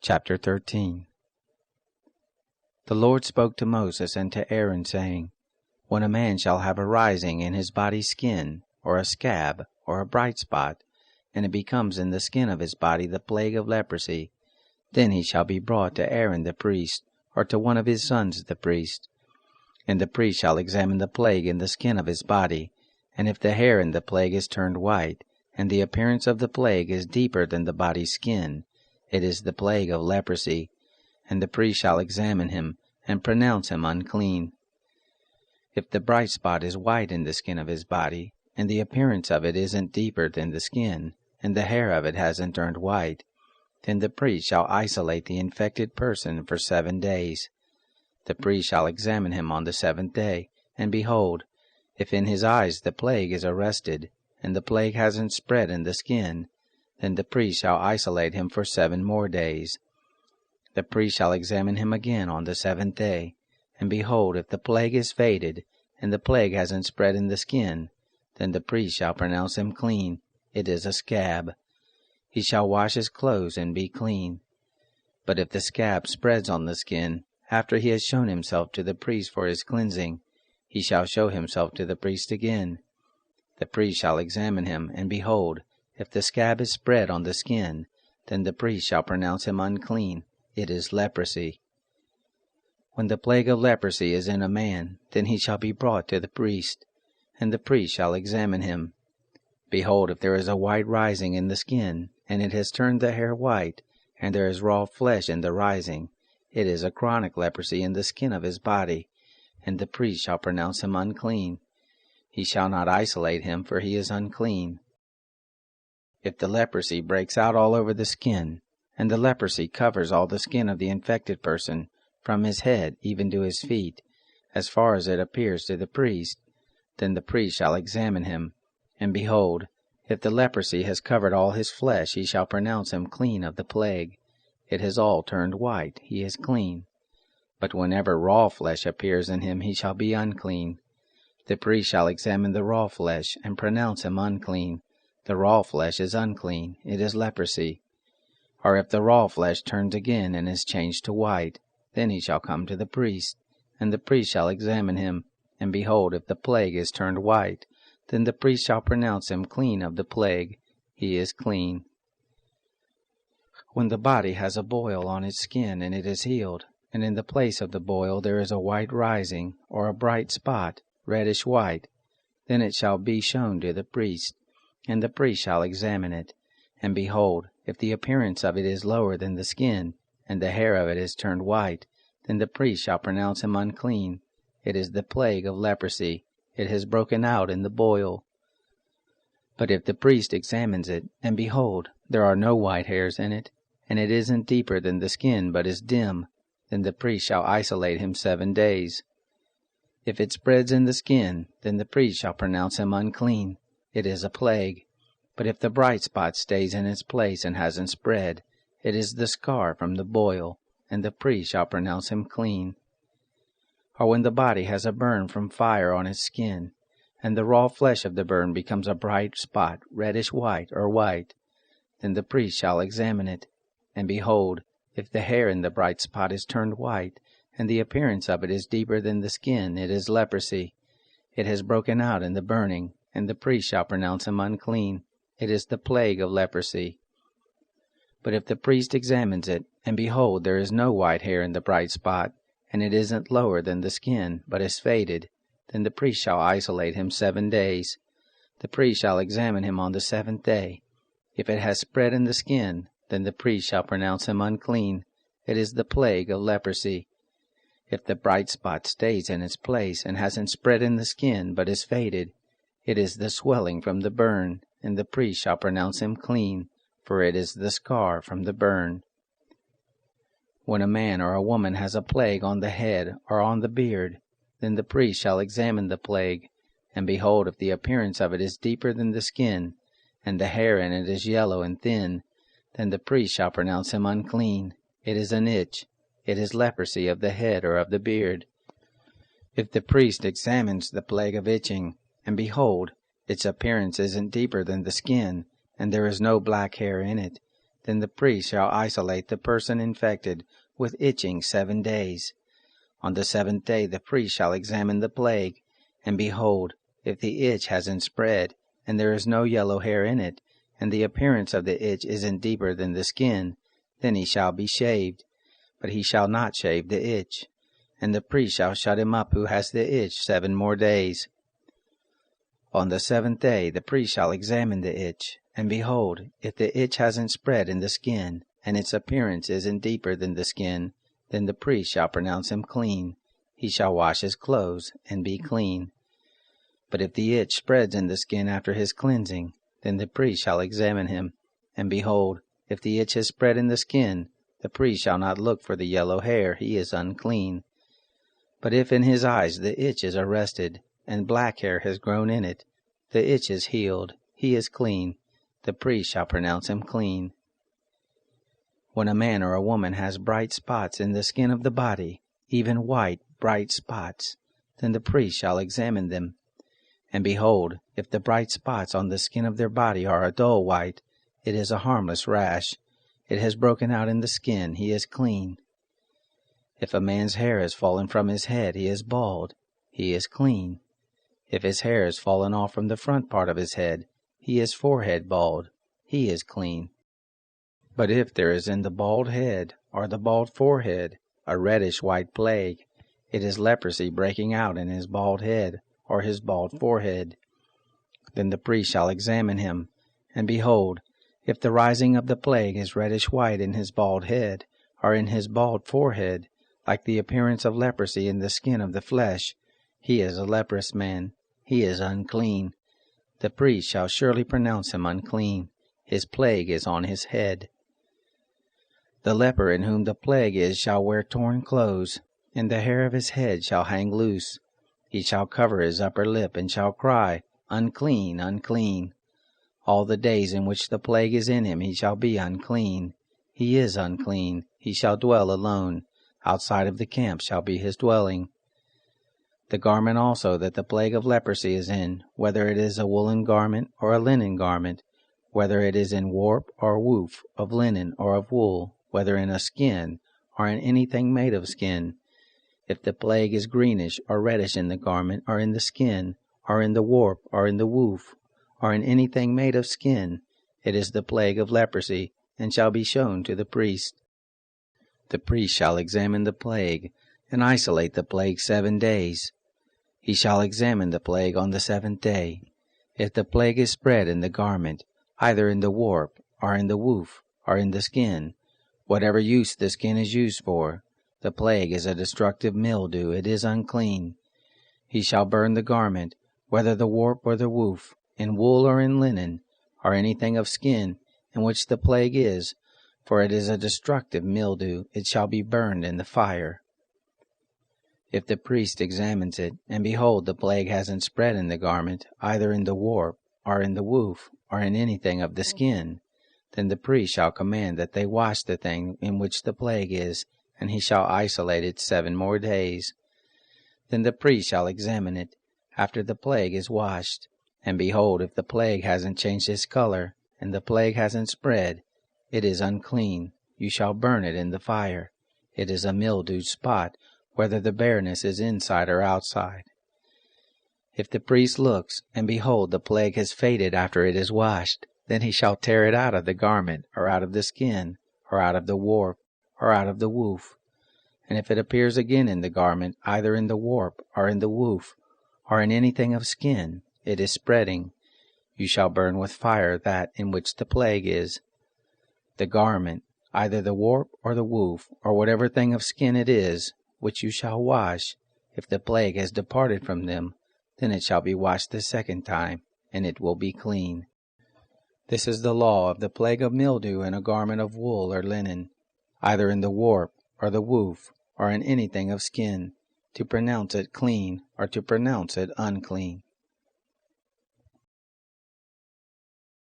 Chapter 13. The Lord spoke to Moses and to Aaron, saying, When a man shall have a rising in his body's skin, or a scab, or a bright spot, and it becomes in the skin of his body the plague of leprosy, then he shall be brought to Aaron the priest, or to one of his sons the priest. And the priest shall examine the plague in the skin of his body, and if the hair in the plague is turned white, and the appearance of the plague is deeper than the body's skin, it is the plague of leprosy, and the priest shall examine him, and pronounce him unclean. If the bright spot is white in the skin of his body, and the appearance of it isn't deeper than the skin, and the hair of it hasn't turned white, then the priest shall isolate the infected person for 7 days. The priest shall examine him on the 7th day, and behold, if in his eyes the plague is arrested, and the plague hasn't spread in the skin, then the priest shall isolate him for 7 more days. The priest shall examine him again on the 7th day, and behold, if the plague is faded, and the plague hasn't spread in the skin, then the priest shall pronounce him clean. It is a scab. He shall wash his clothes and be clean. But if the scab spreads on the skin, after he has shown himself to the priest for his cleansing, he shall show himself to the priest again. The priest shall examine him, and behold, if the scab is spread on the skin, then the priest shall pronounce him unclean. It is leprosy. When the plague of leprosy is in a man, then he shall be brought to the priest, and the priest shall examine him. Behold, if there is a white rising in the skin, and it has turned the hair white, and there is raw flesh in the rising, it is a chronic leprosy in the skin of his body, and the priest shall pronounce him unclean. He shall not isolate him, for he is unclean. If the leprosy breaks out all over the skin, and the leprosy covers all the skin of the infected person, from his head even to his feet, as far as it appears to the priest, then the priest shall examine him, and behold, if the leprosy has covered all his flesh, he shall pronounce him clean of the plague. It has all turned white, he is clean. But whenever raw flesh appears in him, he shall be unclean. The priest shall examine the raw flesh, and pronounce him unclean. The raw flesh is unclean, it is leprosy. Or if the raw flesh turns again and is changed to white, then he shall come to the priest, and the priest shall examine him, and behold, if the plague is turned white, then the priest shall pronounce him clean of the plague. He is clean. When the body has a boil on its skin and it is healed, and in the place of the boil there is a white rising, or a bright spot, reddish white, then it shall be shown to the priest, and the priest shall examine it. And behold, if the appearance of it is lower than the skin, and the hair of it is turned white, then the priest shall pronounce him unclean. It is the plague of leprosy. It has broken out in the boil. But if the priest examines it, and behold, there are no white hairs in it, and it isn't deeper than the skin, but is dim, then the priest shall isolate him 7 days. If it spreads in the skin, then the priest shall pronounce him unclean. It is a plague. But if the bright spot stays in its place and hasn't spread, it is the scar from the boil, and the priest shall pronounce him clean. Or when the body has a burn from fire on its skin, and the raw flesh of the burn becomes a bright spot, reddish white or white, then the priest shall examine it. And behold, if the hair in the bright spot is turned white, and the appearance of it is deeper than the skin, it is leprosy. It has broken out in the burning, and the priest shall pronounce him unclean. It is the plague of leprosy. But if the priest examines it, and behold, there is no white hair in the bright spot, and it isn't lower than the skin, but is faded, then the priest shall isolate him 7 days. The priest shall examine him on the 7th day. If it has spread in the skin, then the priest shall pronounce him unclean. It is the plague of leprosy. If the bright spot stays in its place and hasn't spread in the skin, but is faded, it is the swelling from the burn, and the priest shall pronounce him clean, for it is the scar from the burn. When a man or a woman has a plague on the head or on the beard, then the priest shall examine the plague, and behold, if the appearance of it is deeper than the skin, and the hair in it is yellow and thin, then the priest shall pronounce him unclean. It is an itch. It is leprosy of the head or of the beard. If the priest examines the plague of itching, and behold, its appearance isn't deeper than the skin, and there is no black hair in it, then the priest shall isolate the person infected with itching 7 days. On the 7th day the priest shall examine the plague, and behold, if the itch hasn't spread, and there is no yellow hair in it, and the appearance of the itch isn't deeper than the skin, then he shall be shaved, but he shall not shave the itch. And the priest shall shut him up who has the itch 7 more days. On the 7th day the priest shall examine the itch, and behold, if the itch hasn't spread in the skin, and its appearance isn't deeper than the skin, then the priest shall pronounce him clean. He shall wash his clothes, and be clean. But if the itch spreads in the skin after his cleansing, then the priest shall examine him, and behold, if the itch has spread in the skin, the priest shall not look for the yellow hair, he is unclean. But if in his eyes the itch is arrested, and black hair has grown in it, the itch is healed, he is clean, the priest shall pronounce him clean. When a man or a woman has bright spots in the skin of the body, even white, bright spots, then the priest shall examine them. And behold, if the bright spots on the skin of their body are a dull white, it is a harmless rash. It has broken out in the skin, he is clean. If a man's hair has fallen from his head, he is bald, he is clean. If his hair has fallen off from the front part of his head, he is forehead bald, he is clean. But if there is in the bald head, or the bald forehead, a reddish-white plague, it is leprosy breaking out in his bald head, or his bald forehead. Then the priest shall examine him, and behold, if the rising of the plague is reddish-white in his bald head, or in his bald forehead, like the appearance of leprosy in the skin of the flesh, he is a leprous man, he is unclean. The priest shall surely pronounce him unclean, his plague is on his head. The leper in whom the plague is shall wear torn clothes, and the hair of his head shall hang loose. He shall cover his upper lip, and shall cry, Unclean, unclean. All the days in which the plague is in him he shall be unclean. He is unclean, he shall dwell alone. Outside of the camp shall be his dwelling. The garment also that the plague of leprosy is in, whether it is a woolen garment or a linen garment, whether it is in warp or woof, of linen or of wool, whether in a skin or in anything made of skin, if the plague is greenish or reddish in the garment or in the skin, or in the warp or in the woof, or in anything made of skin, it is the plague of leprosy, and shall be shown to the priest. The priest shall examine the plague, and isolate the plague 7 days. He shall examine the plague on the 7th day. If the plague is spread in the garment, either in the warp, or in the woof, or in the skin, whatever use the skin is used for, the plague is a destructive mildew, it is unclean. He shall burn the garment, whether the warp or the woof, in wool or in linen, or anything of skin, in which the plague is, for it is a destructive mildew, it shall be burned in the fire. If the priest examines it, and behold, the plague hasn't spread in the garment, either in the warp, or in the woof, or in anything of the skin, then the priest shall command that they wash the thing in which the plague is, and he shall isolate it 7 more days. Then the priest shall examine it, after the plague is washed, and behold, if the plague hasn't changed its color, and the plague hasn't spread, it is unclean, you shall burn it in the fire. It is a mildewed spot, whether the bareness is inside or outside. If the priest looks, and behold, the plague has faded after it is washed, then he shall tear it out of the garment, or out of the skin, or out of the warp, or out of the woof. And if it appears again in the garment, either in the warp, or in the woof, or in anything of skin, it is spreading. You shall burn with fire that in which the plague is. The garment, either the warp or the woof, or whatever thing of skin it is, which you shall wash, if the plague has departed from them, then it shall be washed the 2nd time, and it will be clean. This is the law of the plague of mildew in a garment of wool or linen, either in the warp, or the woof, or in anything of skin, to pronounce it clean, or to pronounce it unclean.